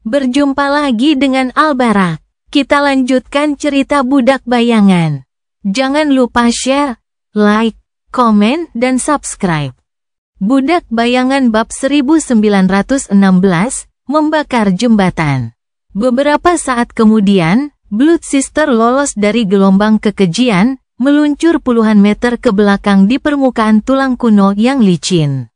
Berjumpa lagi dengan Albarak. Kita lanjutkan cerita Budak Bayangan. Jangan lupa share, like, komen, dan subscribe. Budak Bayangan bab 1916, membakar jembatan. Beberapa saat kemudian, Blood Sister lolos dari gelombang kekejian, meluncur puluhan meter ke belakang di permukaan tulang kuno yang licin.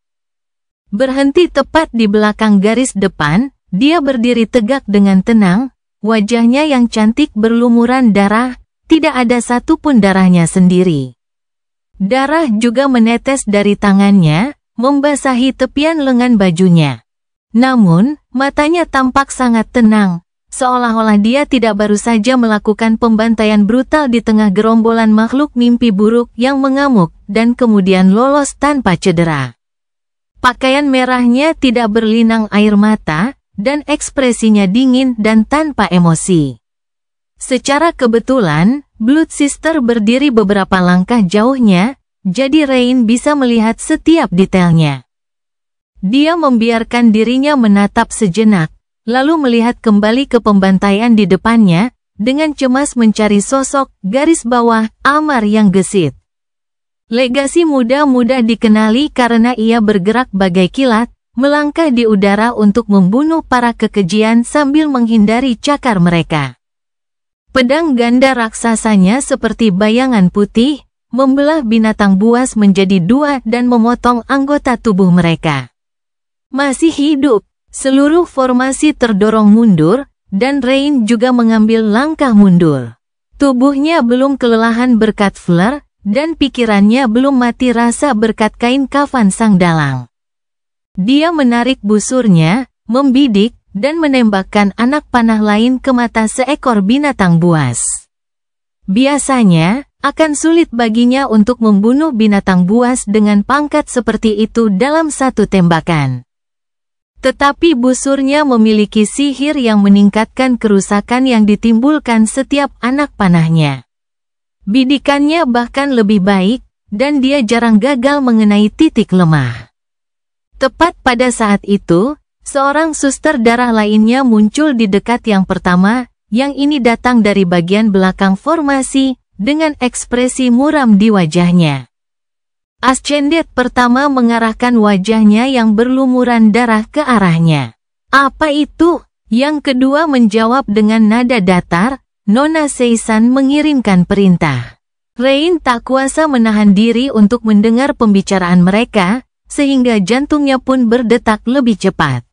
Berhenti tepat di belakang garis depan, dia berdiri tegak dengan tenang, wajahnya yang cantik berlumuran darah, tidak ada satupun darahnya sendiri. Darah juga menetes dari tangannya, membasahi tepian lengan bajunya. Namun, matanya tampak sangat tenang, seolah-olah dia tidak baru saja melakukan pembantaian brutal di tengah gerombolan makhluk mimpi buruk yang mengamuk, dan kemudian lolos tanpa cedera. Pakaian merahnya tidak berlinang air mata, dan ekspresinya dingin dan tanpa emosi. Secara kebetulan, Blood Sister berdiri beberapa langkah jauhnya, jadi Rain bisa melihat setiap detailnya. Dia membiarkan dirinya menatap sejenak, lalu melihat kembali ke pembantaian di depannya, dengan cemas mencari sosok garis bawah Amar yang gesit. Legasi muda mudah dikenali karena ia bergerak bagai kilat, melangkah di udara untuk membunuh para kekejian sambil menghindari cakar mereka. Pedang ganda raksasanya seperti bayangan putih, membelah binatang buas menjadi dua dan memotong anggota tubuh mereka. Masih hidup, seluruh formasi terdorong mundur, dan Rain juga mengambil langkah mundur. Tubuhnya belum kelelahan berkat flare, dan pikirannya belum mati rasa berkat kain kafan sang dalang. Dia menarik busurnya, membidik, dan menembakkan anak panah lain ke mata seekor binatang buas. Biasanya, akan sulit baginya untuk membunuh binatang buas dengan pangkat seperti itu dalam satu tembakan. Tetapi busurnya memiliki sihir yang meningkatkan kerusakan yang ditimbulkan setiap anak panahnya. Bidikannya bahkan lebih baik, dan dia jarang gagal mengenai titik lemah. Tepat pada saat itu, seorang suster darah lainnya muncul di dekat yang pertama, yang ini datang dari bagian belakang formasi, dengan ekspresi muram di wajahnya. Ascended pertama mengarahkan wajahnya yang berlumuran darah ke arahnya. Apa itu? Yang kedua menjawab dengan nada datar, Nona Seisan mengirimkan perintah. Rain tak kuasa menahan diri untuk mendengar pembicaraan mereka, sehingga jantungnya pun berdetak lebih cepat.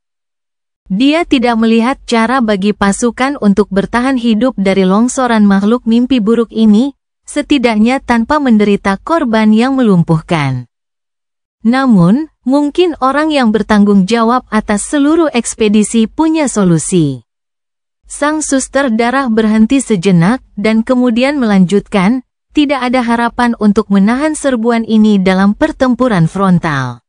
Dia tidak melihat cara bagi pasukan untuk bertahan hidup dari longsoran makhluk mimpi buruk ini, setidaknya tanpa menderita korban yang melumpuhkan. Namun, mungkin orang yang bertanggung jawab atas seluruh ekspedisi punya solusi. Sang suster darah berhenti sejenak, dan kemudian melanjutkan, tidak ada harapan untuk menahan serbuan ini dalam pertempuran frontal.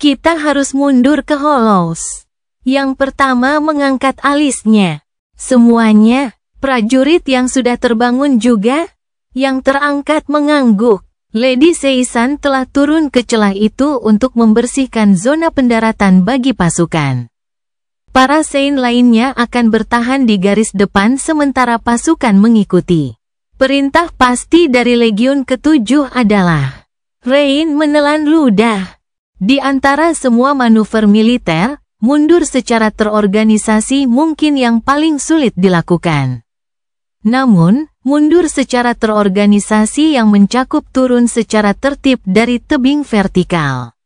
Kita harus mundur ke Hollows. Yang pertama mengangkat alisnya. Semuanya, prajurit yang sudah terbangun juga, yang terangkat mengangguk. Lady Seisan telah turun ke celah itu untuk membersihkan zona pendaratan bagi pasukan. Para Sein lainnya akan bertahan di garis depan sementara pasukan mengikuti. Perintah pasti dari Legiun ke-7 adalah Rain menelan ludah. Di antara semua manuver militer, mundur secara terorganisasi mungkin yang paling sulit dilakukan. Namun, mundur secara terorganisasi yang mencakup turun secara tertib dari tebing vertikal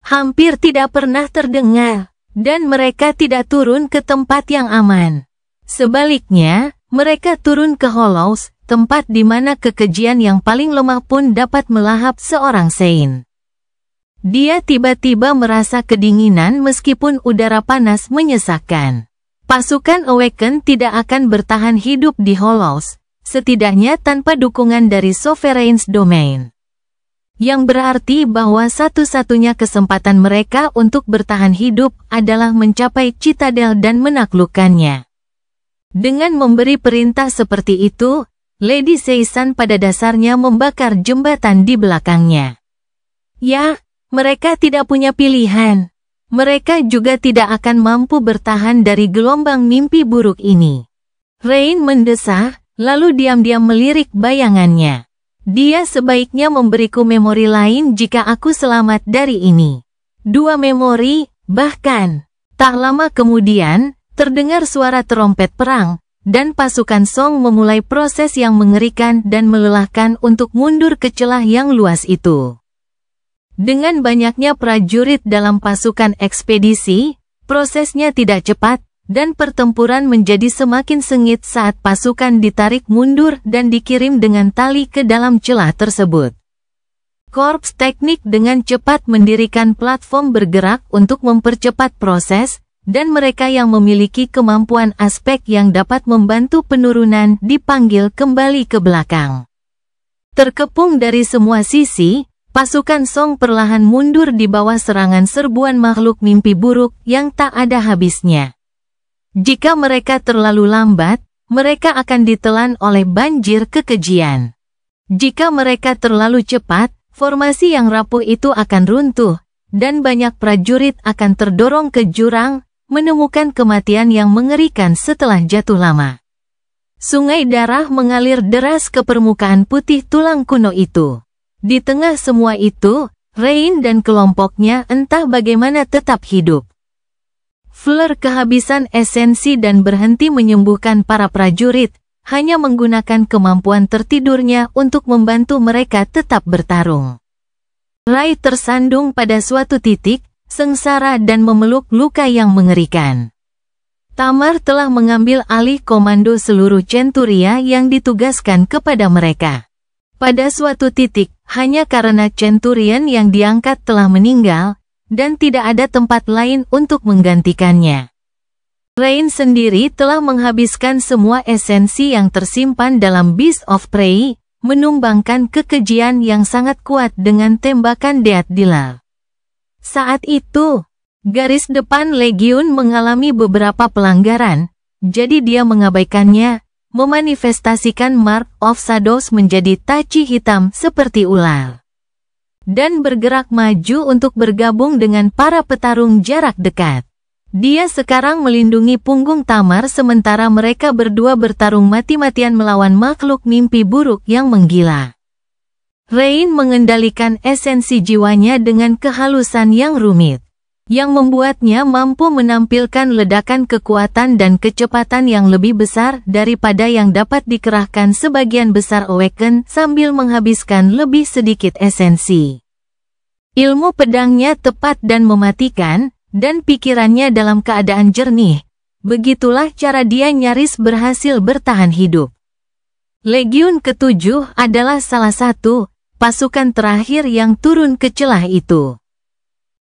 hampir tidak pernah terdengar, dan mereka tidak turun ke tempat yang aman. Sebaliknya, mereka turun ke Hollows, tempat di mana kekejian yang paling lemah pun dapat melahap seorang Sein. Dia tiba-tiba merasa kedinginan meskipun udara panas menyesakkan. Pasukan Awaken tidak akan bertahan hidup di Hollows, setidaknya tanpa dukungan dari Sovereign's Domain. Yang berarti bahwa satu-satunya kesempatan mereka untuk bertahan hidup adalah mencapai Citadel dan menaklukkannya. Dengan memberi perintah seperti itu, Lady Seisan pada dasarnya membakar jembatan di belakangnya. Ya, mereka tidak punya pilihan. mereka juga tidak akan mampu bertahan dari gelombang mimpi buruk ini. Rain mendesah, lalu diam-diam melirik bayangannya. Dia sebaiknya memberiku memori lain jika aku selamat dari ini. 2 memori, bahkan. Tak lama kemudian, terdengar suara trompet perang, dan pasukan Song memulai proses yang mengerikan dan melelahkan untuk mundur ke celah yang luas itu. Dengan banyaknya prajurit dalam pasukan ekspedisi, prosesnya tidak cepat, dan pertempuran menjadi semakin sengit saat pasukan ditarik mundur dan dikirim dengan tali ke dalam celah tersebut. Korps teknik dengan cepat mendirikan platform bergerak untuk mempercepat proses, dan mereka yang memiliki kemampuan aspek yang dapat membantu penurunan dipanggil kembali ke belakang. Terkepung dari semua sisi, pasukan Song perlahan mundur di bawah serangan serbuan makhluk mimpi buruk yang tak ada habisnya. Jika mereka terlalu lambat, mereka akan ditelan oleh banjir kekejian. Jika mereka terlalu cepat, formasi yang rapuh itu akan runtuh, dan banyak prajurit akan terdorong ke jurang, menemukan kematian yang mengerikan setelah jatuh lama. Sungai darah mengalir deras ke permukaan putih tulang kuno itu. Di tengah semua itu, Rain dan kelompoknya entah bagaimana tetap hidup. Fleur kehabisan esensi dan berhenti menyembuhkan para prajurit, hanya menggunakan kemampuan tertidurnya untuk membantu mereka tetap bertarung. Rai tersandung pada suatu titik, sengsara dan memeluk luka yang mengerikan. Tamar telah mengambil alih komando seluruh Centuria yang ditugaskan kepada mereka. Pada suatu titik, hanya karena Centurion yang diangkat telah meninggal, dan tidak ada tempat lain untuk menggantikannya. Rain sendiri telah menghabiskan semua esensi yang tersimpan dalam Beast of Prey, menumbangkan kekejian yang sangat kuat dengan tembakan Death Dealer. Saat itu, garis depan Legiun mengalami beberapa pelanggaran, jadi dia mengabaikannya, memanifestasikan Mark of Shadows menjadi taci hitam seperti ular, dan bergerak maju untuk bergabung dengan para petarung jarak dekat. Dia sekarang melindungi punggung Tamar sementara mereka berdua bertarung mati-matian melawan makhluk mimpi buruk yang menggila. Rain mengendalikan esensi jiwanya dengan kehalusan yang rumit, yang membuatnya mampu menampilkan ledakan kekuatan dan kecepatan yang lebih besar daripada yang dapat dikerahkan sebagian besar Awaken sambil menghabiskan lebih sedikit esensi. Ilmu pedangnya tepat dan mematikan, dan pikirannya dalam keadaan jernih. Begitulah cara dia nyaris berhasil bertahan hidup. Legiun ke-7 adalah salah satu pasukan terakhir yang turun ke celah itu.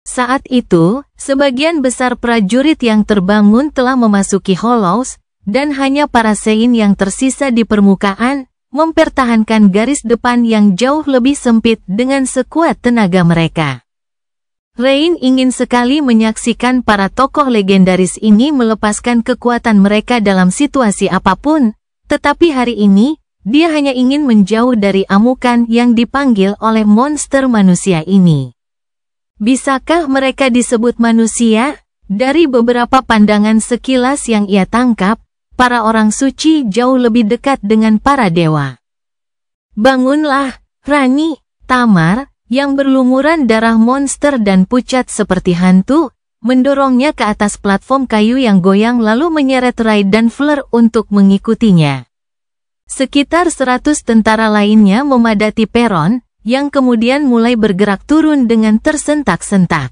Saat itu, sebagian besar prajurit yang terbangun telah memasuki Hollows, dan hanya para Sein yang tersisa di permukaan, mempertahankan garis depan yang jauh lebih sempit dengan sekuat tenaga mereka. Rain ingin sekali menyaksikan para tokoh legendaris ini melepaskan kekuatan mereka dalam situasi apapun, tetapi hari ini, dia hanya ingin menjauh dari amukan yang dipanggil oleh monster manusia ini. Bisakah mereka disebut manusia? Dari beberapa pandangan sekilas yang ia tangkap, para orang suci jauh lebih dekat dengan para dewa. Bangunlah, Rani! Tamar, yang berlumuran darah monster dan pucat seperti hantu, mendorongnya ke atas platform kayu yang goyang lalu menyeret Rai dan Fleur untuk mengikutinya. Sekitar 100 tentara lainnya memadati peron, yang kemudian mulai bergerak turun dengan tersentak-sentak.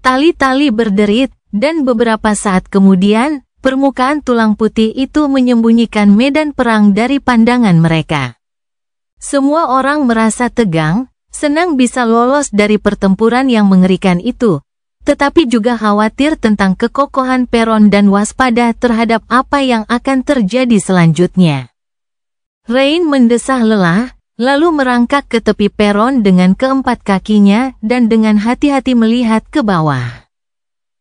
Tali-tali berderit, dan beberapa saat kemudian, permukaan tulang putih itu menyembunyikan medan perang dari pandangan mereka. Semua orang merasa tegang, senang bisa lolos dari pertempuran yang mengerikan itu, tetapi juga khawatir tentang kekokohan peron dan waspada terhadap apa yang akan terjadi selanjutnya. Rain mendesah lelah, lalu merangkak ke tepi peron dengan keempat kakinya dan dengan hati-hati melihat ke bawah.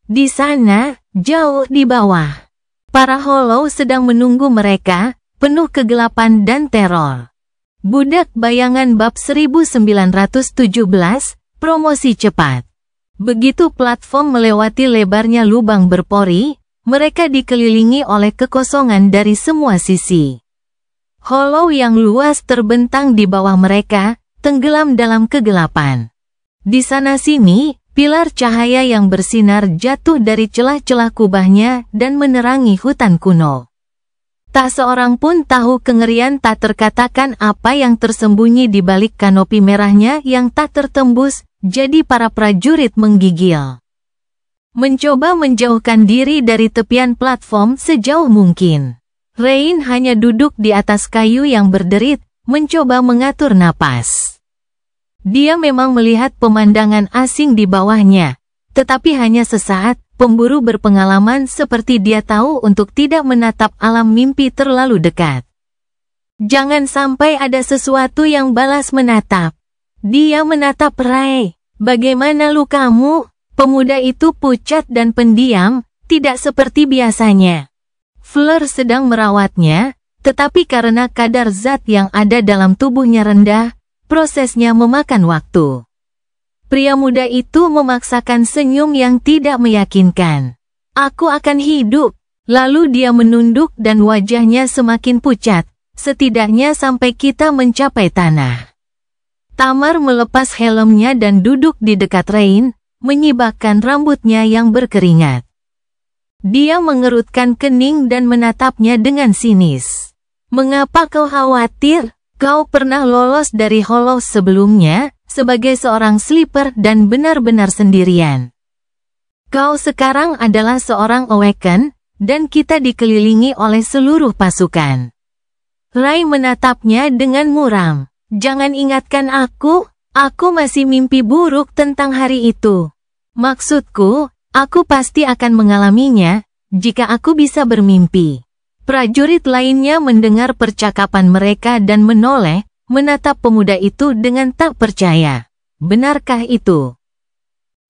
Di sana, jauh di bawah, para Hollow sedang menunggu mereka, penuh kegelapan dan teror. Budak Bayangan bab 1917, promosi cepat. Begitu platform melewati lebarnya lubang berpori, mereka dikelilingi oleh kekosongan dari semua sisi. Hollow yang luas terbentang di bawah mereka, tenggelam dalam kegelapan. Di sana-sini, pilar cahaya yang bersinar jatuh dari celah-celah kubahnya dan menerangi hutan kuno. Tak seorang pun tahu kengerian tak terkatakan apa yang tersembunyi di balik kanopi merahnya yang tak tertembus, jadi para prajurit menggigil. Mencoba menjauhkan diri dari tepian platform sejauh mungkin. Rain hanya duduk di atas kayu yang berderit, mencoba mengatur napas. Dia memang melihat pemandangan asing di bawahnya, tetapi hanya sesaat. Pemburu berpengalaman seperti dia tahu untuk tidak menatap alam mimpi terlalu dekat. Jangan sampai ada sesuatu yang balas menatap. Dia menatap Ray. Bagaimana lukamu? Pemuda itu pucat dan pendiam, tidak seperti biasanya. Fleur sedang merawatnya, tetapi karena kadar zat yang ada dalam tubuhnya rendah, prosesnya memakan waktu. Pria muda itu memaksakan senyum yang tidak meyakinkan. Aku akan hidup. Lalu dia menunduk dan wajahnya semakin pucat, setidaknya sampai kita mencapai tanah. Tamar melepas helmnya dan duduk di dekat Rain, menyibakkan rambutnya yang berkeringat. Dia mengerutkan kening dan menatapnya dengan sinis. Mengapa kau khawatir? Kau pernah lolos dari Hollow sebelumnya, sebagai seorang sleeper dan benar-benar sendirian. Kau sekarang adalah seorang Awaken, dan kita dikelilingi oleh seluruh pasukan. Ray menatapnya dengan muram. Jangan ingatkan aku masih mimpi buruk tentang hari itu. Maksudku, aku pasti akan mengalaminya, jika aku bisa bermimpi. Prajurit lainnya mendengar percakapan mereka dan menoleh, menatap pemuda itu dengan tak percaya. Benarkah itu?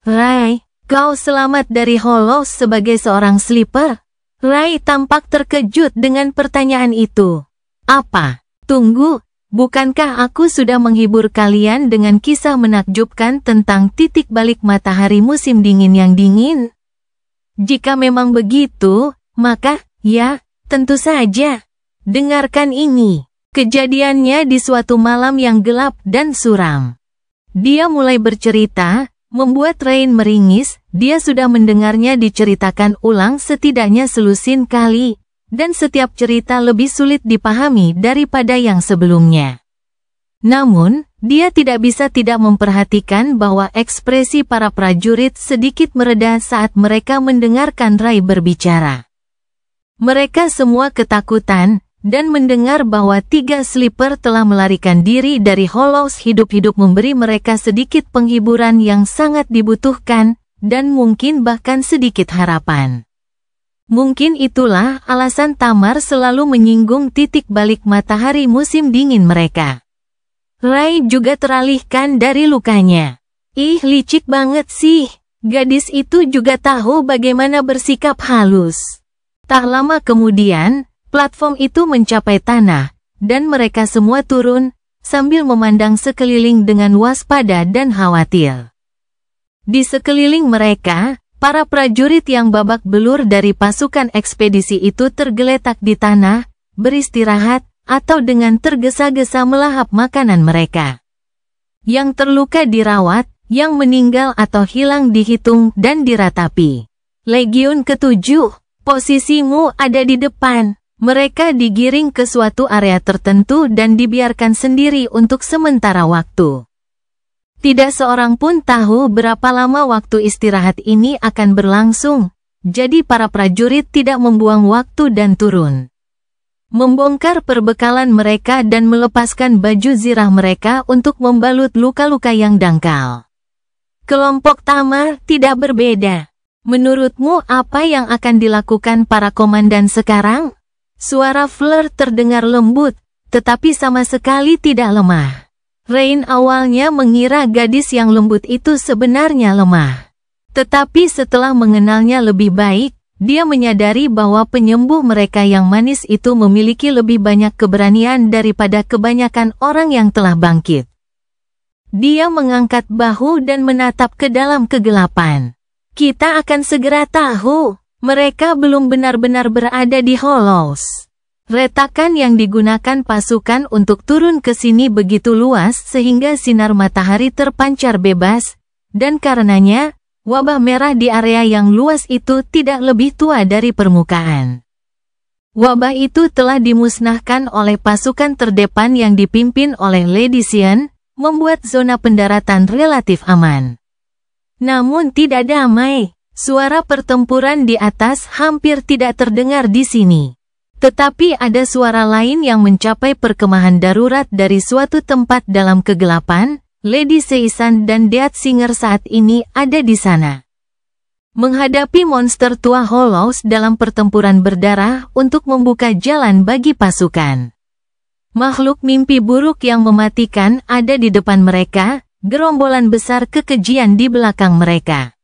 Ray, kau selamat dari Hollow sebagai seorang sleeper? Ray tampak terkejut dengan pertanyaan itu. Apa? Tunggu, bukankah aku sudah menghibur kalian dengan kisah menakjubkan tentang titik balik matahari musim dingin yang dingin? Jika memang begitu, maka, ya, tentu saja. Dengarkan ini. Kejadiannya di suatu malam yang gelap dan suram. Dia mulai bercerita, membuat Rain meringis. Dia sudah mendengarnya diceritakan ulang setidaknya selusin kali, dan setiap cerita lebih sulit dipahami daripada yang sebelumnya. Namun, dia tidak bisa tidak memperhatikan bahwa ekspresi para prajurit sedikit mereda saat mereka mendengarkan Ray berbicara. Mereka semua ketakutan, dan mendengar bahwa 3 sleeper telah melarikan diri dari Hollows hidup-hidup memberi mereka sedikit penghiburan yang sangat dibutuhkan, dan mungkin bahkan sedikit harapan. Mungkin itulah alasan Tamar selalu menyinggung titik balik matahari musim dingin mereka. Ray juga teralihkan dari lukanya. Ih, licik banget sih. Gadis itu juga tahu bagaimana bersikap halus. Tak lama kemudian, platform itu mencapai tanah, dan mereka semua turun, sambil memandang sekeliling dengan waspada dan khawatir. Di sekeliling mereka, para prajurit yang babak belur dari pasukan ekspedisi itu tergeletak di tanah, beristirahat, atau dengan tergesa-gesa melahap makanan mereka. Yang terluka dirawat, yang meninggal atau hilang dihitung dan diratapi. Legiun ke-7, posisimu ada di depan. Mereka digiring ke suatu area tertentu dan dibiarkan sendiri untuk sementara waktu. Tidak seorang pun tahu berapa lama waktu istirahat ini akan berlangsung, jadi para prajurit tidak membuang waktu dan turun. Membongkar perbekalan mereka dan melepaskan baju zirah mereka untuk membalut luka-luka yang dangkal. Kelompok Tamar tidak berbeda. Menurutmu apa yang akan dilakukan para komandan sekarang? Suara Fleur terdengar lembut, tetapi sama sekali tidak lemah. Rain awalnya mengira gadis yang lembut itu sebenarnya lemah. Tetapi setelah mengenalnya lebih baik, dia menyadari bahwa penyembuh mereka yang manis itu memiliki lebih banyak keberanian daripada kebanyakan orang yang telah bangkit. Dia mengangkat bahu dan menatap ke dalam kegelapan. Kita akan segera tahu. Mereka belum benar-benar berada di Hollows. Retakan yang digunakan pasukan untuk turun ke sini begitu luas sehingga sinar matahari terpancar bebas, dan karenanya, wabah merah di area yang luas itu tidak lebih tua dari permukaan. Wabah itu telah dimusnahkan oleh pasukan terdepan yang dipimpin oleh Lady Xian, membuat zona pendaratan relatif aman. Namun tidak damai, suara pertempuran di atas hampir tidak terdengar di sini. Tetapi ada suara lain yang mencapai perkemahan darurat dari suatu tempat dalam kegelapan. Lady Seisan dan Death Singer saat ini ada di sana. Menghadapi monster tua Hollows dalam pertempuran berdarah untuk membuka jalan bagi pasukan. Makhluk mimpi buruk yang mematikan ada di depan mereka, gerombolan besar kekejian di belakang mereka.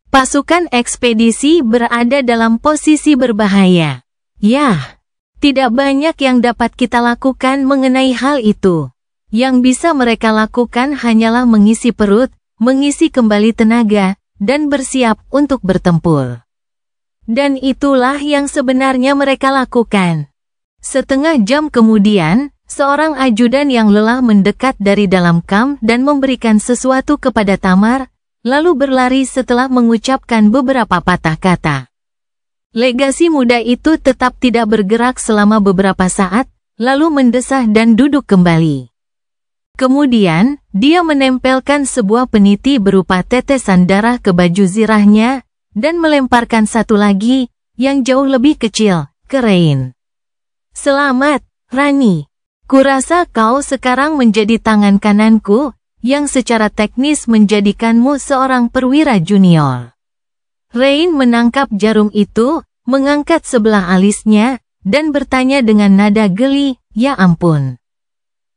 Pasukan ekspedisi berada dalam posisi berbahaya. Yah, tidak banyak yang dapat kita lakukan mengenai hal itu. Yang bisa mereka lakukan hanyalah mengisi perut, mengisi kembali tenaga, dan bersiap untuk bertempur. Dan itulah yang sebenarnya mereka lakukan. Setengah jam kemudian, seorang ajudan yang lelah mendekat dari dalam kamp dan memberikan sesuatu kepada Tamar, lalu berlari setelah mengucapkan beberapa patah kata. Legasi muda itu tetap tidak bergerak selama beberapa saat, lalu mendesah dan duduk kembali. Kemudian, dia menempelkan sebuah peniti berupa tetesan darah ke baju zirahnya, dan melemparkan satu lagi, yang jauh lebih kecil, ke Rain. Selamat, Rani. Kurasa kau sekarang menjadi tangan kananku, yang secara teknis menjadikanmu seorang perwira junior. Rain menangkap jarum itu, mengangkat sebelah alisnya, dan bertanya dengan nada geli, "Ya ampun.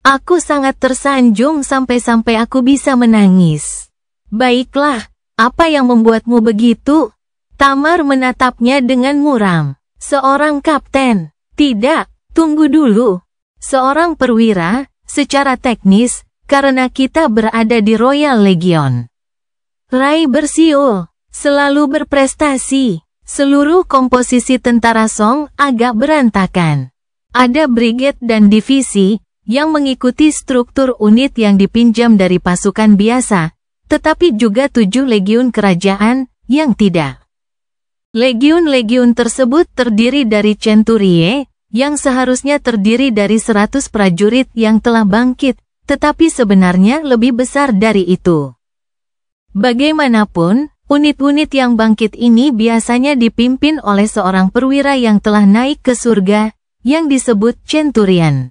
Aku sangat tersanjung sampai-sampai aku bisa menangis." "Baiklah, apa yang membuatmu begitu?" Tamar menatapnya dengan muram. "Seorang kapten." "Tidak, tunggu dulu. Seorang perwira, secara teknis, karena kita berada di Royal Legion." Rai bersiul. "Selalu berprestasi." Seluruh komposisi tentara Song agak berantakan. Ada brigade dan divisi yang mengikuti struktur unit yang dipinjam dari pasukan biasa, tetapi juga 7 legiun kerajaan yang tidak. Legiun-legiun tersebut terdiri dari centurie, yang seharusnya terdiri dari 100 prajurit yang telah bangkit, tetapi sebenarnya lebih besar dari itu. Bagaimanapun, unit-unit yang bangkit ini biasanya dipimpin oleh seorang perwira yang telah naik ke surga, yang disebut Centurion.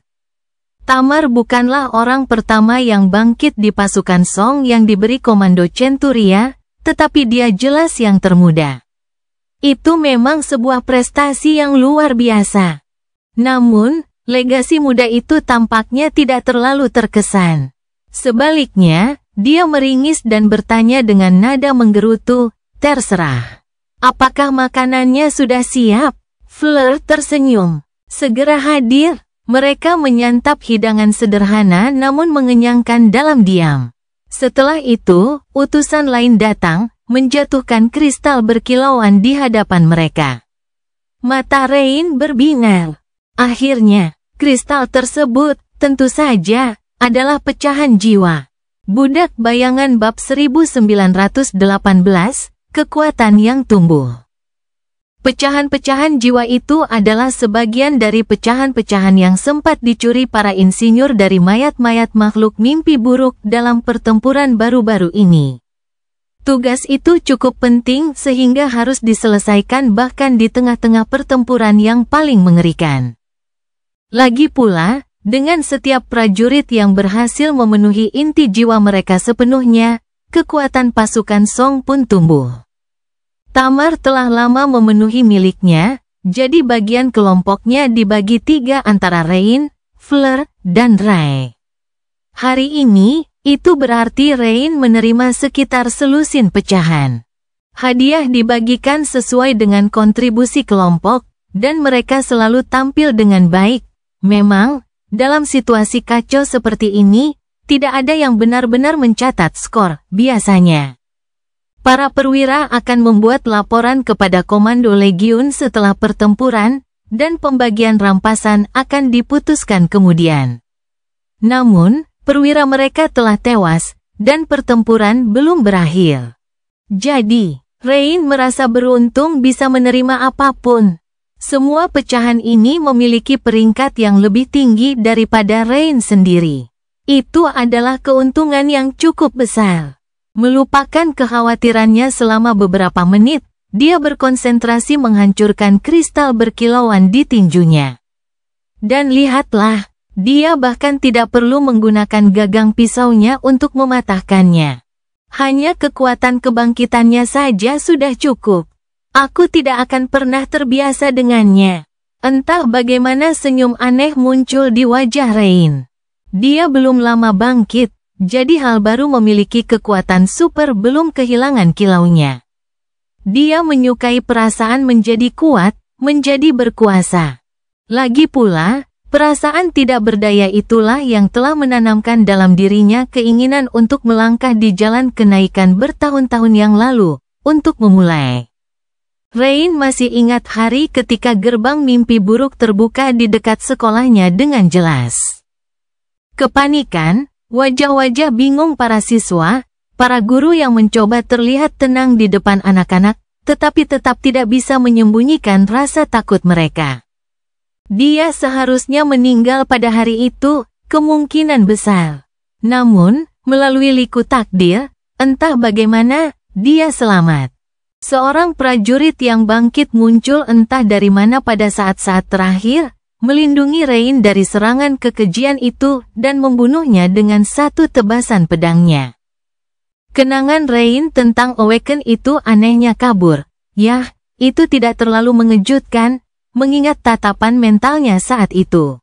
Tamar bukanlah orang pertama yang bangkit di pasukan Song yang diberi komando Centuria, tetapi dia jelas yang termuda. Itu memang sebuah prestasi yang luar biasa. Namun, legasi muda itu tampaknya tidak terlalu terkesan. Sebaliknya, dia meringis dan bertanya dengan nada menggerutu, "Terserah. Apakah makanannya sudah siap?" Fleur tersenyum. "Segera hadir." Mereka menyantap hidangan sederhana namun mengenyangkan dalam diam. Setelah itu, utusan lain datang, menjatuhkan kristal berkilauan di hadapan mereka. Mata Rain berbinar. Akhirnya, kristal tersebut, tentu saja, adalah pecahan jiwa. Budak Bayangan bab 1918, Kekuatan yang tumbuh. Pecahan-pecahan jiwa itu adalah sebagian dari pecahan-pecahan yang sempat dicuri para insinyur dari mayat-mayat makhluk mimpi buruk dalam pertempuran baru-baru ini. Tugas itu cukup penting sehingga harus diselesaikan bahkan di tengah-tengah pertempuran yang paling mengerikan. Lagi pula, dengan setiap prajurit yang berhasil memenuhi inti jiwa mereka sepenuhnya, kekuatan pasukan Song pun tumbuh. Tamar telah lama memenuhi miliknya, jadi bagian kelompoknya dibagi 3 antara Rain, Fleur, dan Rai. Hari ini, itu berarti Rain menerima sekitar selusin pecahan. Hadiah dibagikan sesuai dengan kontribusi kelompok, dan mereka selalu tampil dengan baik. Memang, dalam situasi kacau seperti ini, Tidak ada yang benar-benar mencatat skor. Biasanya, para perwira akan membuat laporan kepada Komando Legiun setelah pertempuran, dan pembagian rampasan akan diputuskan kemudian. Namun, perwira mereka telah tewas, dan pertempuran belum berakhir. Jadi, Rain merasa beruntung bisa menerima apapun. Semua pecahan ini memiliki peringkat yang lebih tinggi daripada Rain sendiri. Itu adalah keuntungan yang cukup besar. Melupakan kekhawatirannya selama beberapa menit, dia berkonsentrasi menghancurkan kristal berkilauan di tinjunya. Dan lihatlah, dia bahkan tidak perlu menggunakan gagang pisaunya untuk mematahkannya. Hanya kekuatan kebangkitannya saja sudah cukup. Aku tidak akan pernah terbiasa dengannya. Entah bagaimana senyum aneh muncul di wajah Rain. Dia belum lama bangkit, jadi hal baru memiliki kekuatan super belum kehilangan kilaunya. Dia menyukai perasaan menjadi kuat, menjadi berkuasa. Lagi pula, perasaan tidak berdaya itulah yang telah menanamkan dalam dirinya keinginan untuk melangkah di jalan kenaikan bertahun-tahun yang lalu, untuk memulai. Rain masih ingat hari ketika gerbang mimpi buruk terbuka di dekat sekolahnya dengan jelas. Kepanikan, wajah-wajah bingung para siswa, para guru yang mencoba terlihat tenang di depan anak-anak, tetapi tetap tidak bisa menyembunyikan rasa takut mereka. Dia seharusnya meninggal pada hari itu, kemungkinan besar. Namun, melalui liku takdir, entah bagaimana, dia selamat. Seorang prajurit yang bangkit muncul entah dari mana pada saat-saat terakhir, melindungi Rain dari serangan kekejian itu dan membunuhnya dengan satu tebasan pedangnya. Kenangan Rain tentang Awaken itu anehnya kabur. Yah, itu tidak terlalu mengejutkan, mengingat tatapan mentalnya saat itu.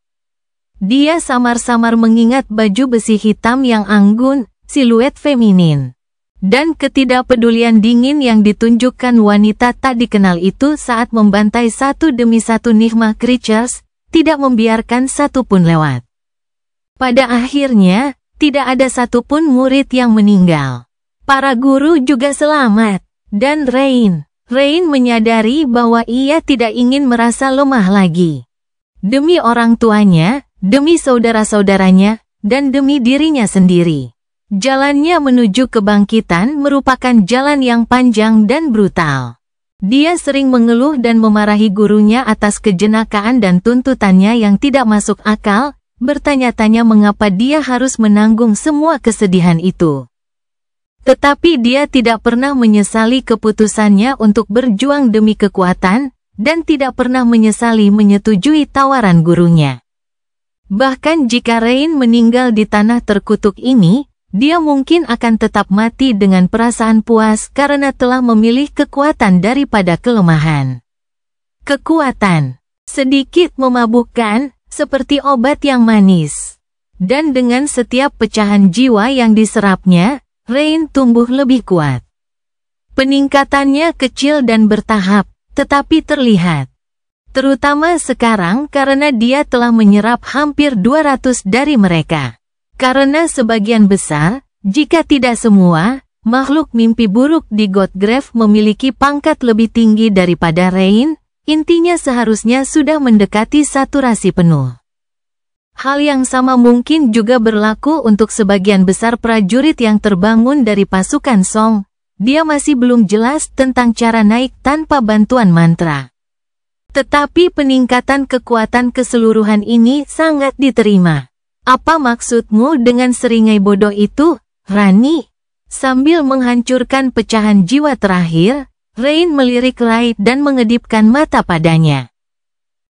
Dia samar-samar mengingat baju besi hitam yang anggun, siluet feminin, dan ketidakpedulian dingin yang ditunjukkan wanita tak dikenal itu saat membantai satu demi satu Nigma creatures, tidak membiarkan satupun lewat. Pada akhirnya, tidak ada satupun murid yang meninggal. Para guru juga selamat. Dan Rain menyadari bahwa ia tidak ingin merasa lemah lagi. Demi orang tuanya, demi saudara-saudaranya, dan demi dirinya sendiri. Jalannya menuju kebangkitan merupakan jalan yang panjang dan brutal. Dia sering mengeluh dan memarahi gurunya atas kejenakaan dan tuntutannya yang tidak masuk akal, bertanya-tanya mengapa dia harus menanggung semua kesedihan itu. Tetapi dia tidak pernah menyesali keputusannya untuk berjuang demi kekuatan, dan tidak pernah menyesali menyetujui tawaran gurunya. Bahkan jika Rain meninggal di tanah terkutuk ini, dia mungkin akan tetap mati dengan perasaan puas karena telah memilih kekuatan daripada kelemahan. Kekuatan, sedikit memabukkan, seperti obat yang manis. Dan dengan setiap pecahan jiwa yang diserapnya, Rain tumbuh lebih kuat. Peningkatannya kecil dan bertahap, tetapi terlihat. Terutama sekarang karena dia telah menyerap hampir 200 dari mereka. Karena sebagian besar, jika tidak semua, makhluk mimpi buruk di Godgrave memiliki pangkat lebih tinggi daripada Rain, intinya seharusnya sudah mendekati saturasi penuh. Hal yang sama mungkin juga berlaku untuk sebagian besar prajurit yang terbangun dari pasukan Song. Dia masih belum jelas tentang cara naik tanpa bantuan mantra. Tetapi peningkatan kekuatan keseluruhan ini sangat diterima. Apa maksudmu dengan seringai bodoh itu, Rani? Sambil menghancurkan pecahan jiwa terakhir, Rain melirik Light dan mengedipkan mata padanya.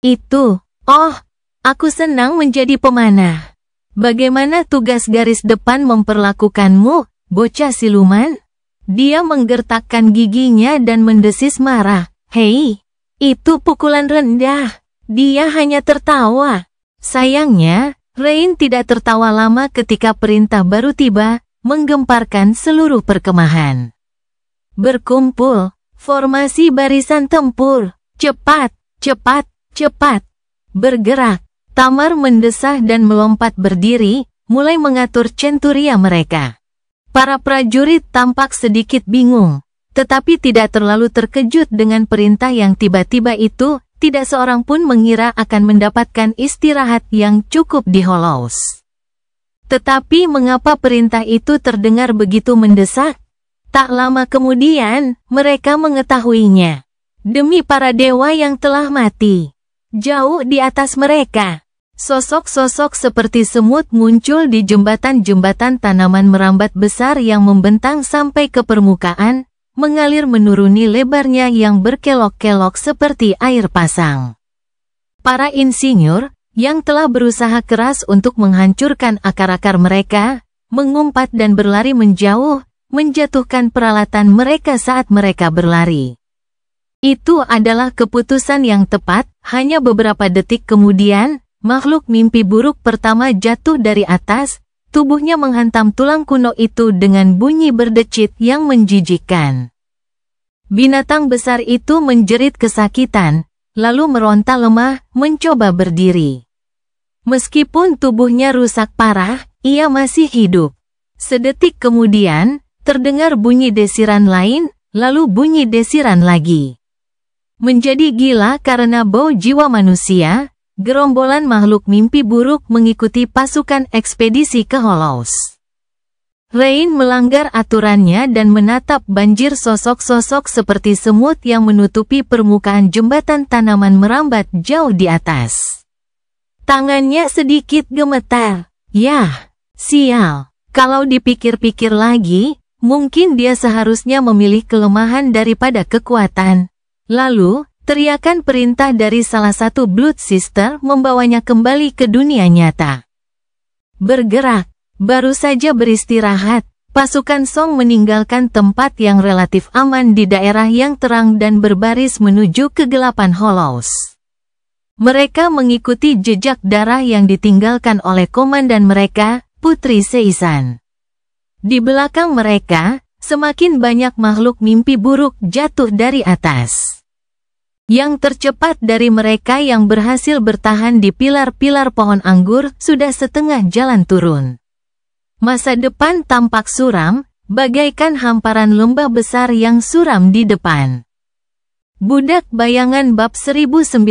Itu, oh, aku senang menjadi pemanah. Bagaimana tugas garis depan memperlakukanmu, bocah siluman? Dia menggertakkan giginya dan mendesis marah. Hei, itu pukulan rendah. Dia hanya tertawa. Sayangnya, Rain tidak tertawa lama ketika perintah baru tiba, menggemparkan seluruh perkemahan. Berkumpul, formasi barisan tempur, cepat, cepat, cepat, bergerak. Tamar mendesah dan melompat berdiri, mulai mengatur centuria mereka. Para prajurit tampak sedikit bingung, tetapi tidak terlalu terkejut dengan perintah yang tiba-tiba itu. Tidak seorang pun mengira akan mendapatkan istirahat yang cukup di Hollows. Tetapi mengapa perintah itu terdengar begitu mendesak? Tak lama kemudian, mereka mengetahuinya. Demi para dewa yang telah mati, jauh di atas mereka, sosok-sosok seperti semut muncul di jembatan-jembatan tanaman merambat besar yang membentang sampai ke permukaan, mengalir menuruni lebarnya yang berkelok-kelok seperti air pasang. Para insinyur, yang telah berusaha keras untuk menghancurkan akar-akar mereka, mengumpat dan berlari menjauh, menjatuhkan peralatan mereka saat mereka berlari. Itu adalah keputusan yang tepat. Hanya beberapa detik kemudian, makhluk mimpi buruk pertama jatuh dari atas. Tubuhnya menghantam tulang kuno itu dengan bunyi berdecit yang menjijikkan. Binatang besar itu menjerit kesakitan, lalu meronta lemah, mencoba berdiri. Meskipun tubuhnya rusak parah, ia masih hidup. Sedetik kemudian, terdengar bunyi desiran lain, lalu bunyi desiran lagi. Menjadi gila karena bau jiwa manusia, gerombolan makhluk mimpi buruk mengikuti pasukan ekspedisi ke Hollows. Rain melanggar aturannya dan menatap banjir sosok-sosok seperti semut yang menutupi permukaan jembatan tanaman merambat jauh di atas. Tangannya sedikit gemetar. Yah, sial. Kalau dipikir-pikir lagi, mungkin dia seharusnya memilih kelemahan daripada kekuatan. Lalu, teriakan perintah dari salah satu Blood Sister membawanya kembali ke dunia nyata. Bergerak, baru saja beristirahat, pasukan Song meninggalkan tempat yang relatif aman di daerah yang terang dan berbaris menuju kegelapan Hollows. Mereka mengikuti jejak darah yang ditinggalkan oleh komandan mereka, Putri Seisan. Di belakang mereka, semakin banyak makhluk mimpi buruk jatuh dari atas. Yang tercepat dari mereka yang berhasil bertahan di pilar-pilar pohon anggur sudah setengah jalan turun. Masa depan tampak suram, bagaikan hamparan lembah besar yang suram di depan. Budak Bayangan bab 1919,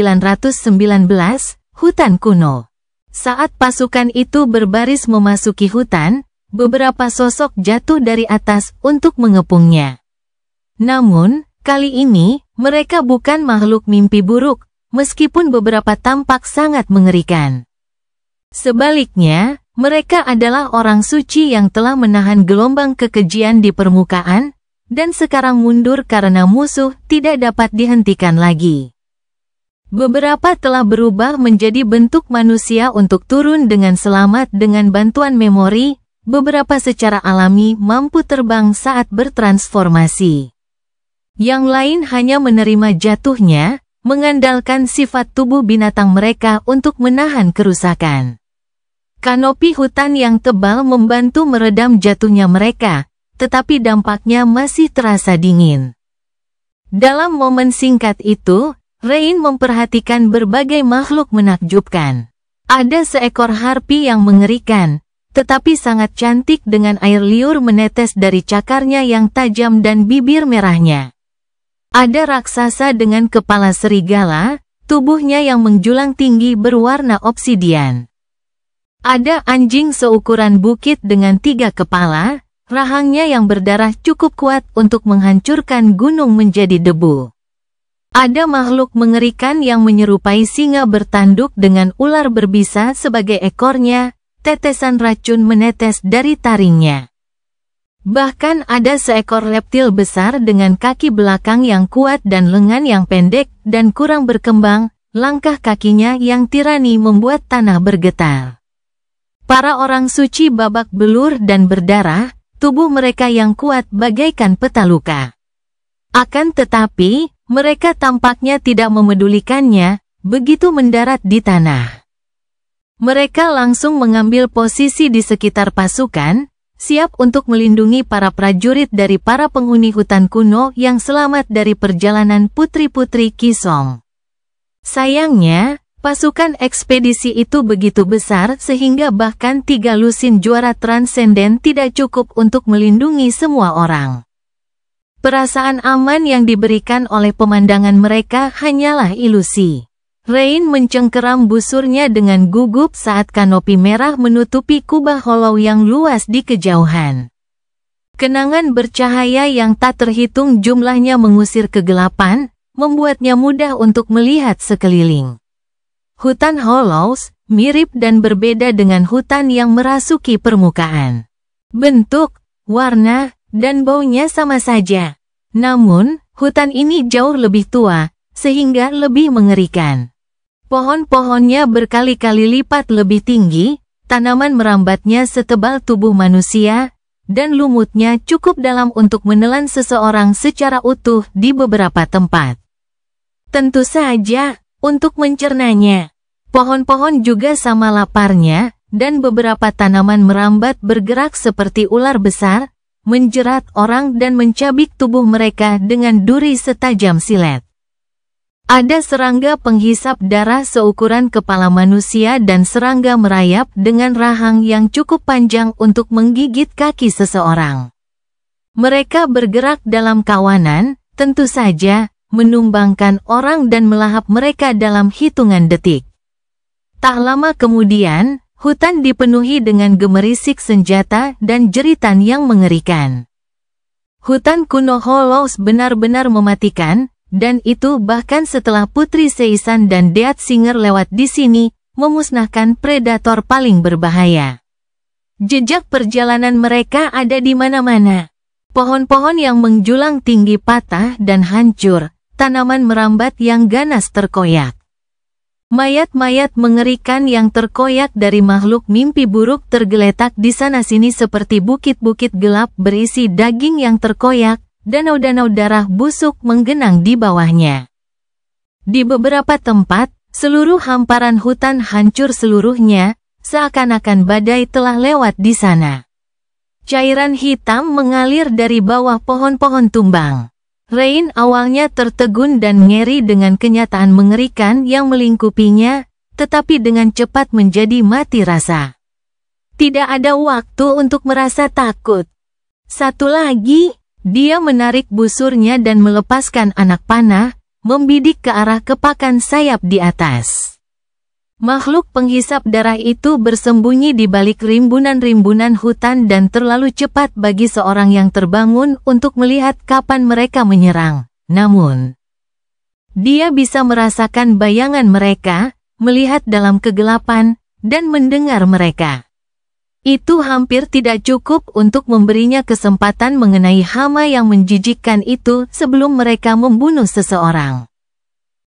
Hutan Kuno. Saat pasukan itu berbaris memasuki hutan, beberapa sosok jatuh dari atas untuk mengepungnya. Namun, kali ini, mereka bukan makhluk mimpi buruk, meskipun beberapa tampak sangat mengerikan. Sebaliknya, mereka adalah orang suci yang telah menahan gelombang kekejian di permukaan, dan sekarang mundur karena musuh tidak dapat dihentikan lagi. Beberapa telah berubah menjadi bentuk manusia untuk turun dengan selamat dengan bantuan memori, beberapa secara alami mampu terbang saat bertransformasi. Yang lain hanya menerima jatuhnya, mengandalkan sifat tubuh binatang mereka untuk menahan kerusakan. Kanopi hutan yang tebal membantu meredam jatuhnya mereka, tetapi dampaknya masih terasa dingin. Dalam momen singkat itu, Rain memperhatikan berbagai makhluk menakjubkan. Ada seekor harpi yang mengerikan, tetapi sangat cantik dengan air liur menetes dari cakarnya yang tajam dan bibir merahnya. Ada raksasa dengan kepala serigala, tubuhnya yang menjulang tinggi berwarna obsidian. Ada anjing seukuran bukit dengan 3 kepala, rahangnya yang berdarah cukup kuat untuk menghancurkan gunung menjadi debu. Ada makhluk mengerikan yang menyerupai singa bertanduk dengan ular berbisa sebagai ekornya, tetesan racun menetes dari taringnya. Bahkan ada seekor reptil besar dengan kaki belakang yang kuat dan lengan yang pendek dan kurang berkembang, langkah kakinya yang tirani membuat tanah bergetar. Para orang suci babak belur dan berdarah, tubuh mereka yang kuat bagaikan peta luka. Akan tetapi, mereka tampaknya tidak memedulikannya, begitu mendarat di tanah. Mereka langsung mengambil posisi di sekitar pasukan, siap untuk melindungi para prajurit dari para penghuni hutan kuno yang selamat dari perjalanan putri-putri Kisong. Sayangnya, Pasukan ekspedisi itu begitu besar sehingga bahkan 3 lusin juara transenden tidak cukup untuk melindungi semua orang. Perasaan aman yang diberikan oleh pemandangan mereka hanyalah ilusi. Rain mencengkeram busurnya dengan gugup saat kanopi merah menutupi kubah hollow yang luas di kejauhan. Kenangan bercahaya yang tak terhitung jumlahnya mengusir kegelapan, membuatnya mudah untuk melihat sekeliling. Hutan Hollows mirip dan berbeda dengan hutan yang merasuki permukaan. Bentuk, warna, dan baunya sama saja. Namun, hutan ini jauh lebih tua, sehingga lebih mengerikan. Pohon-pohonnya berkali-kali lipat lebih tinggi, tanaman merambatnya setebal tubuh manusia, dan lumutnya cukup dalam untuk menelan seseorang secara utuh di beberapa tempat. Tentu saja, untuk mencernanya. Pohon-pohon juga sama laparnya, dan beberapa tanaman merambat bergerak seperti ular besar, menjerat orang dan mencabik tubuh mereka dengan duri setajam silet. Ada serangga penghisap darah seukuran kepala manusia dan serangga merayap dengan rahang yang cukup panjang untuk menggigit kaki seseorang. Mereka bergerak dalam kawanan, tentu saja, menumbangkan orang dan melahap mereka dalam hitungan detik. Tak lama kemudian, hutan dipenuhi dengan gemerisik senjata dan jeritan yang mengerikan. Hutan kuno Hollows benar-benar mematikan, dan itu bahkan setelah Putri Seisan dan Death Singer lewat di sini, memusnahkan predator paling berbahaya. Jejak perjalanan mereka ada di mana-mana. Pohon-pohon yang menjulang tinggi patah dan hancur, tanaman merambat yang ganas terkoyak. Mayat-mayat mengerikan yang terkoyak dari makhluk mimpi buruk tergeletak di sana-sini seperti bukit-bukit gelap berisi daging yang terkoyak, danau-danau darah busuk menggenang di bawahnya. Di beberapa tempat, seluruh hamparan hutan hancur seluruhnya, seakan-akan badai telah lewat di sana. Cairan hitam mengalir dari bawah pohon-pohon tumbang. Rain awalnya tertegun dan ngeri dengan kenyataan mengerikan yang melingkupinya, tetapi dengan cepat menjadi mati rasa. Tidak ada waktu untuk merasa takut. Satu lagi, dia menarik busurnya dan melepaskan anak panah, membidik ke arah kepakan sayap di atas. Makhluk penghisap darah itu bersembunyi di balik rimbunan-rimbunan hutan dan terlalu cepat bagi seorang yang terbangun untuk melihat kapan mereka menyerang. Namun, dia bisa merasakan bayangan mereka, melihat dalam kegelapan, dan mendengar mereka. Itu hampir tidak cukup untuk memberinya kesempatan mengenai hama yang menjijikkan itu sebelum mereka membunuh seseorang.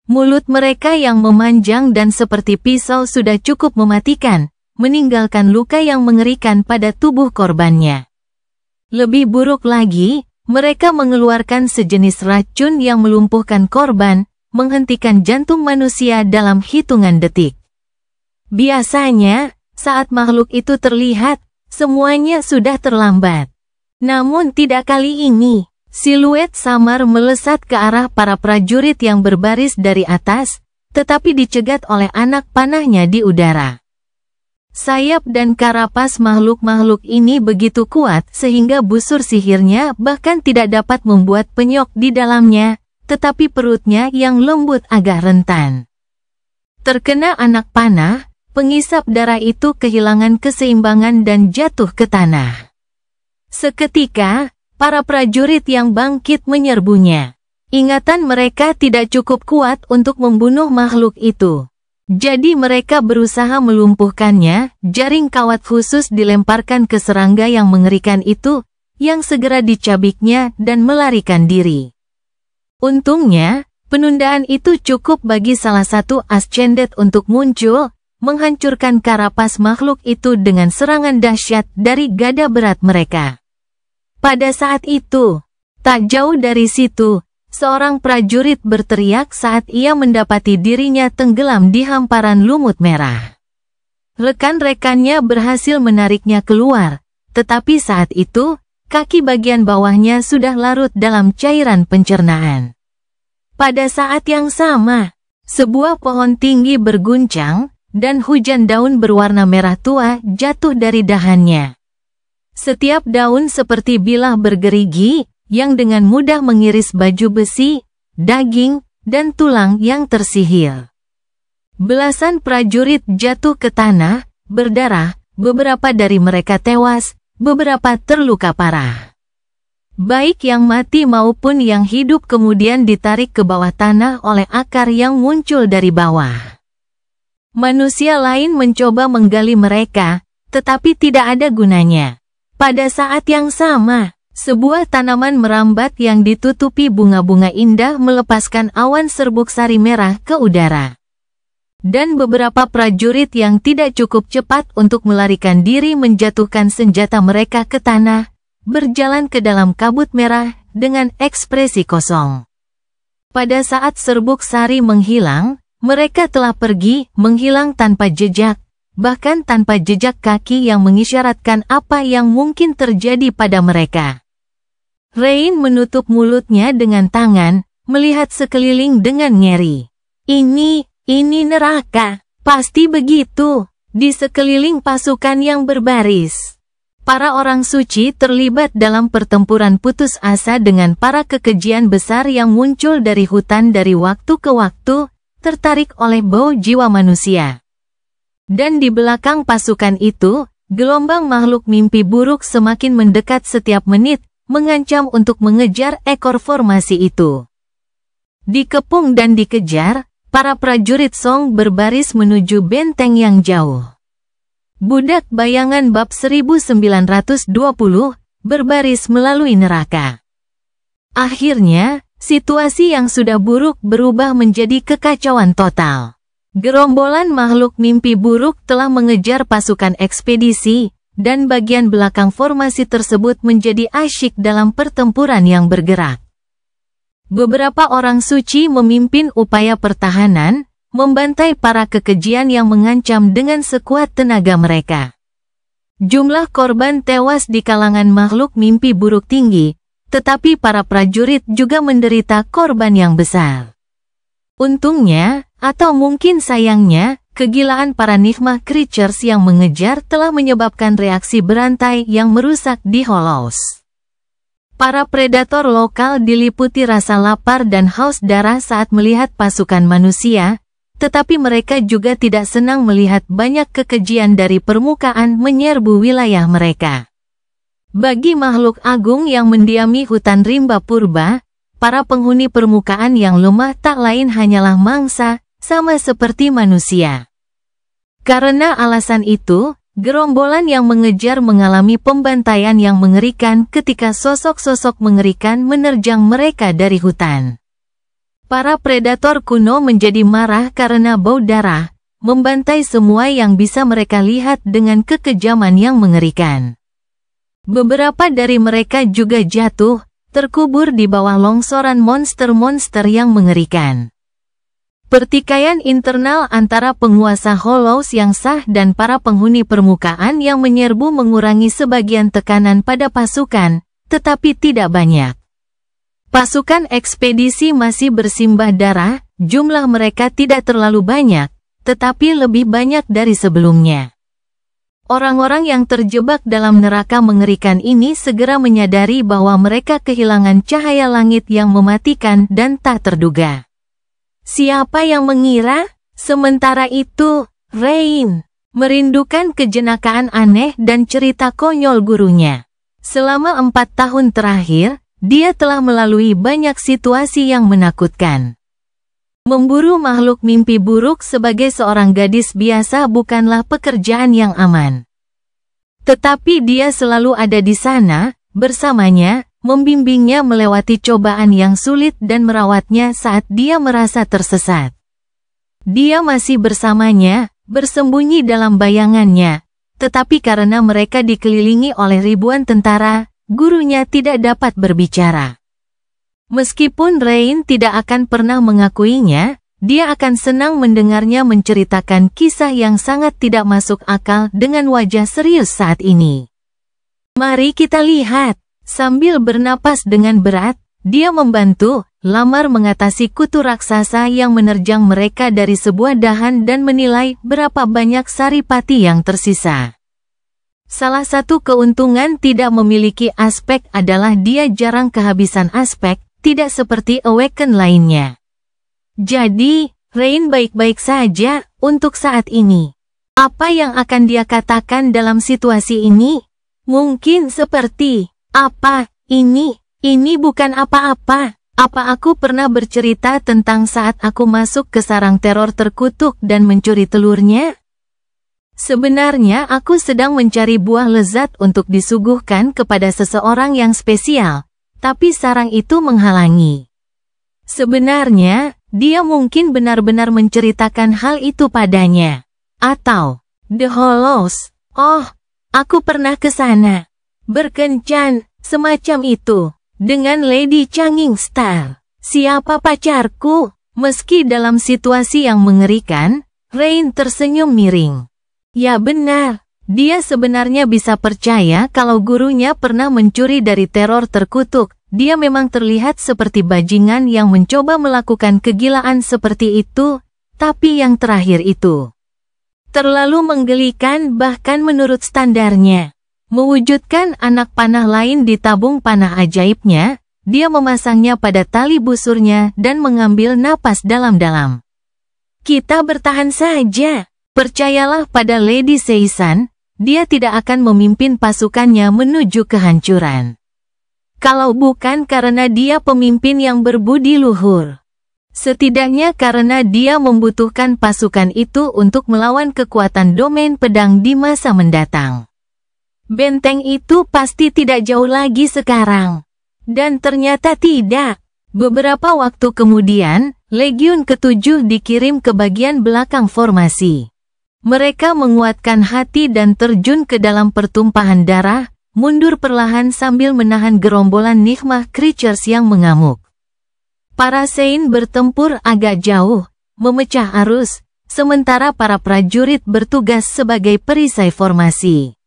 Mulut mereka yang memanjang dan seperti pisau sudah cukup mematikan, meninggalkan luka yang mengerikan pada tubuh korbannya. Lebih buruk lagi, mereka mengeluarkan sejenis racun yang melumpuhkan korban, menghentikan jantung manusia dalam hitungan detik. Biasanya, saat makhluk itu terlihat, semuanya sudah terlambat. Namun tidak kali ini. Siluet samar melesat ke arah para prajurit yang berbaris dari atas, tetapi dicegat oleh anak panahnya di udara. Sayap dan karapas makhluk-makhluk ini begitu kuat sehingga busur sihirnya bahkan tidak dapat membuat penyok di dalamnya, tetapi perutnya yang lembut agak rentan. Terkena anak panah, pengisap darah itu kehilangan keseimbangan dan jatuh ke tanah. Seketika, para prajurit yang bangkit menyerbunya. Ingatan mereka tidak cukup kuat untuk membunuh makhluk itu. Jadi mereka berusaha melumpuhkannya, jaring kawat khusus dilemparkan ke serangga yang mengerikan itu, yang segera dicabiknya dan melarikan diri. Untungnya, penundaan itu cukup bagi salah satu ascendet untuk muncul, menghancurkan karapas makhluk itu dengan serangan dahsyat dari gada berat mereka. Pada saat itu, tak jauh dari situ, seorang prajurit berteriak saat ia mendapati dirinya tenggelam di hamparan lumut merah. Rekan-rekannya berhasil menariknya keluar, tetapi saat itu, kaki bagian bawahnya sudah larut dalam cairan pencernaan. Pada saat yang sama, Sebuah pohon tinggi berguncang, dan hujan daun berwarna merah tua jatuh dari dahannya. Setiap daun seperti bilah bergerigi, yang dengan mudah mengiris baju besi, daging, dan tulang yang tersihir. Belasan prajurit jatuh ke tanah, berdarah, beberapa dari mereka tewas, beberapa terluka parah. Baik yang mati maupun yang hidup kemudian ditarik ke bawah tanah oleh akar yang muncul dari bawah. Manusia lain mencoba menggali mereka, tetapi tidak ada gunanya. Pada saat yang sama, sebuah tanaman merambat yang ditutupi bunga-bunga indah melepaskan awan serbuk sari merah ke udara. Dan beberapa prajurit yang tidak cukup cepat untuk melarikan diri menjatuhkan senjata mereka ke tanah, berjalan ke dalam kabut merah dengan ekspresi kosong. Pada saat serbuk sari menghilang, mereka telah pergi, menghilang tanpa jejak, bahkan tanpa jejak kaki yang mengisyaratkan apa yang mungkin terjadi pada mereka. Rain menutup mulutnya dengan tangan, melihat sekeliling dengan ngeri. Ini neraka, pasti begitu, di sekeliling pasukan yang berbaris. Para orang suci terlibat dalam pertempuran putus asa dengan para kekejian besar yang muncul dari hutan dari waktu ke waktu, tertarik oleh bau jiwa manusia. Dan di belakang pasukan itu, gelombang makhluk mimpi buruk semakin mendekat setiap menit, mengancam untuk mengejar ekor formasi itu. Dikepung dan dikejar, para prajurit Song berbaris menuju benteng yang jauh. Budak Bayangan bab 1920, berbaris melalui neraka. Akhirnya, situasi yang sudah buruk berubah menjadi kekacauan total. Gerombolan makhluk mimpi buruk telah mengejar pasukan ekspedisi, dan bagian belakang formasi tersebut menjadi asyik dalam pertempuran yang bergerak. Beberapa orang suci memimpin upaya pertahanan, membantai para kekejian yang mengancam dengan sekuat tenaga mereka. Jumlah korban tewas di kalangan makhluk mimpi buruk tinggi, tetapi para prajurit juga menderita korban yang besar. Untungnya, atau mungkin sayangnya, kegilaan para Nigma Creatures yang mengejar telah menyebabkan reaksi berantai yang merusak di Hollows. Para predator lokal diliputi rasa lapar dan haus darah saat melihat pasukan manusia, tetapi mereka juga tidak senang melihat banyak kekejian dari permukaan menyerbu wilayah mereka. Bagi makhluk agung yang mendiami hutan rimba purba, para penghuni permukaan yang lemah tak lain hanyalah mangsa, sama seperti manusia. Karena alasan itu, gerombolan yang mengejar mengalami pembantaian yang mengerikan ketika sosok-sosok mengerikan menerjang mereka dari hutan. Para predator kuno menjadi marah karena bau darah, membantai semua yang bisa mereka lihat dengan kekejaman yang mengerikan. Beberapa dari mereka juga jatuh, terkubur di bawah longsoran monster-monster yang mengerikan. Pertikaian internal antara penguasa Hollows yang sah dan para penghuni permukaan yang menyerbu mengurangi sebagian tekanan pada pasukan, tetapi tidak banyak. Pasukan ekspedisi masih bersimbah darah, jumlah mereka tidak terlalu banyak, tetapi lebih banyak dari sebelumnya. Orang-orang yang terjebak dalam neraka mengerikan ini segera menyadari bahwa mereka kehilangan cahaya langit yang mematikan dan tak terduga. Siapa yang mengira? Sementara itu, Rain merindukan kejenakaan aneh dan cerita konyol gurunya. Selama 4 tahun terakhir, dia telah melalui banyak situasi yang menakutkan. Memburu makhluk mimpi buruk sebagai seorang gadis biasa bukanlah pekerjaan yang aman. Tetapi dia selalu ada di sana, bersamanya, membimbingnya melewati cobaan yang sulit dan merawatnya saat dia merasa tersesat. Dia masih bersamanya, bersembunyi dalam bayangannya, tetapi karena mereka dikelilingi oleh ribuan tentara, gurunya tidak dapat berbicara. Meskipun Rain tidak akan pernah mengakuinya, dia akan senang mendengarnya menceritakan kisah yang sangat tidak masuk akal dengan wajah serius saat ini. Mari kita lihat. Sambil bernapas dengan berat, dia membantu, lamar mengatasi kutu raksasa yang menerjang mereka dari sebuah dahan dan menilai berapa banyak saripati yang tersisa. Salah satu keuntungan tidak memiliki aspek adalah dia jarang kehabisan aspek, tidak seperti Awaken lainnya. Jadi, Rain baik-baik saja untuk saat ini. Apa yang akan dia katakan dalam situasi ini? Mungkin seperti, apa, ini bukan apa-apa. Apa aku pernah bercerita tentang saat aku masuk ke sarang teror terkutuk dan mencuri telurnya? Sebenarnya aku sedang mencari buah lezat untuk disuguhkan kepada seseorang yang spesial, tapi sarang itu menghalangi. Sebenarnya, dia mungkin benar-benar menceritakan hal itu padanya. Atau, The Hollows, oh, aku pernah ke sana. Berkencan, semacam itu. Dengan Lady Changing Star. Siapa pacarku? Meski dalam situasi yang mengerikan, Rain tersenyum miring. Ya benar, dia sebenarnya bisa percaya kalau gurunya pernah mencuri dari teror terkutuk. Dia memang terlihat seperti bajingan yang mencoba melakukan kegilaan seperti itu, tapi yang terakhir itu terlalu menggelikan bahkan menurut standarnya. Mewujudkan anak panah lain di tabung panah ajaibnya, dia memasangnya pada tali busurnya dan mengambil napas dalam-dalam. Kita bertahan saja. Percayalah pada Lady Seisan, dia tidak akan memimpin pasukannya menuju kehancuran. Kalau bukan karena dia pemimpin yang berbudi luhur. Setidaknya karena dia membutuhkan pasukan itu untuk melawan kekuatan domain pedang di masa mendatang. Benteng itu pasti tidak jauh lagi sekarang. Dan ternyata tidak. Beberapa waktu kemudian, Legiun ke-7 dikirim ke bagian belakang formasi. Mereka menguatkan hati dan terjun ke dalam pertumpahan darah, mundur perlahan sambil menahan gerombolan Nigma Creatures yang mengamuk. Para Sein bertempur agak jauh, memecah arus, sementara para prajurit bertugas sebagai perisai formasi.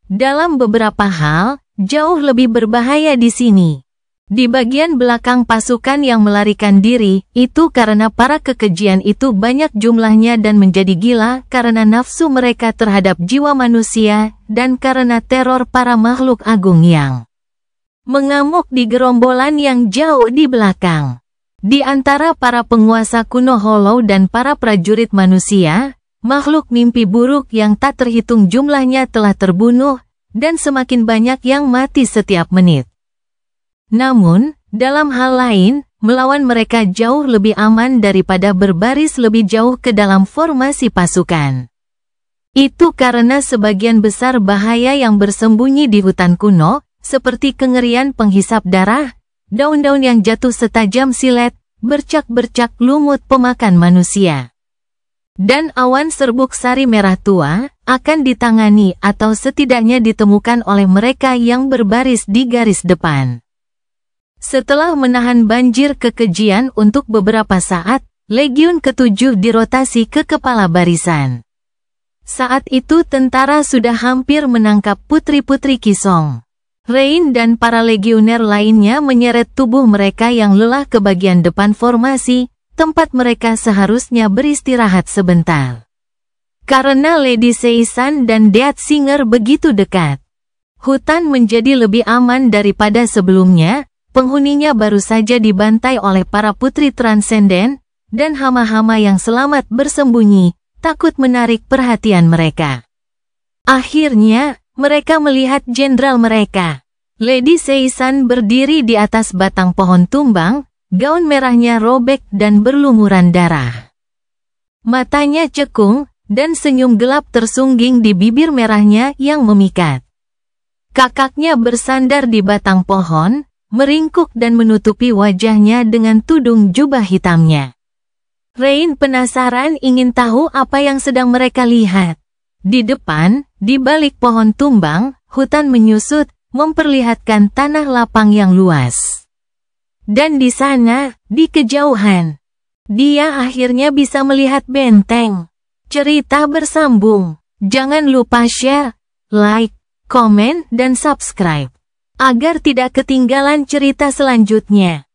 Dalam beberapa hal, jauh lebih berbahaya di sini. Di bagian belakang pasukan yang melarikan diri, itu karena para kekejian itu banyak jumlahnya dan menjadi gila karena nafsu mereka terhadap jiwa manusia dan karena teror para makhluk agung yang mengamuk di gerombolan yang jauh di belakang. Di antara para penguasa kuno Hollow dan para prajurit manusia, makhluk mimpi buruk yang tak terhitung jumlahnya telah terbunuh, dan semakin banyak yang mati setiap menit. Namun, dalam hal lain, melawan mereka jauh lebih aman daripada berbaris lebih jauh ke dalam formasi pasukan. Itu karena sebagian besar bahaya yang bersembunyi di hutan kuno, seperti kengerian penghisap darah, daun-daun yang jatuh setajam silet, bercak-bercak lumut pemakan manusia, dan awan serbuk sari merah tua, akan ditangani atau setidaknya ditemukan oleh mereka yang berbaris di garis depan. Setelah menahan banjir kekejian untuk beberapa saat, Legiun ke-7 dirotasi ke kepala barisan. Saat itu tentara sudah hampir menangkap putri-putri Kisong. Rain dan para legioner lainnya menyeret tubuh mereka yang lelah ke bagian depan formasi, tempat mereka seharusnya beristirahat sebentar. Karena Lady Seisan dan Death Singer begitu dekat, hutan menjadi lebih aman daripada sebelumnya. Penghuninya baru saja dibantai oleh para putri transenden, dan hama-hama yang selamat bersembunyi, takut menarik perhatian mereka. Akhirnya, mereka melihat jenderal mereka. Lady Seisan berdiri di atas batang pohon tumbang, gaun merahnya robek dan berlumuran darah. Matanya cekung, dan senyum gelap tersungging di bibir merahnya yang memikat. Kakaknya bersandar di batang pohon, meringkuk dan menutupi wajahnya dengan tudung jubah hitamnya. Rain penasaran ingin tahu apa yang sedang mereka lihat. Di depan, di balik pohon tumbang, hutan menyusut, memperlihatkan tanah lapang yang luas. Dan di sana, di kejauhan, dia akhirnya bisa melihat benteng. Cerita bersambung. Jangan lupa share, like, komen, dan subscribe agar tidak ketinggalan cerita selanjutnya.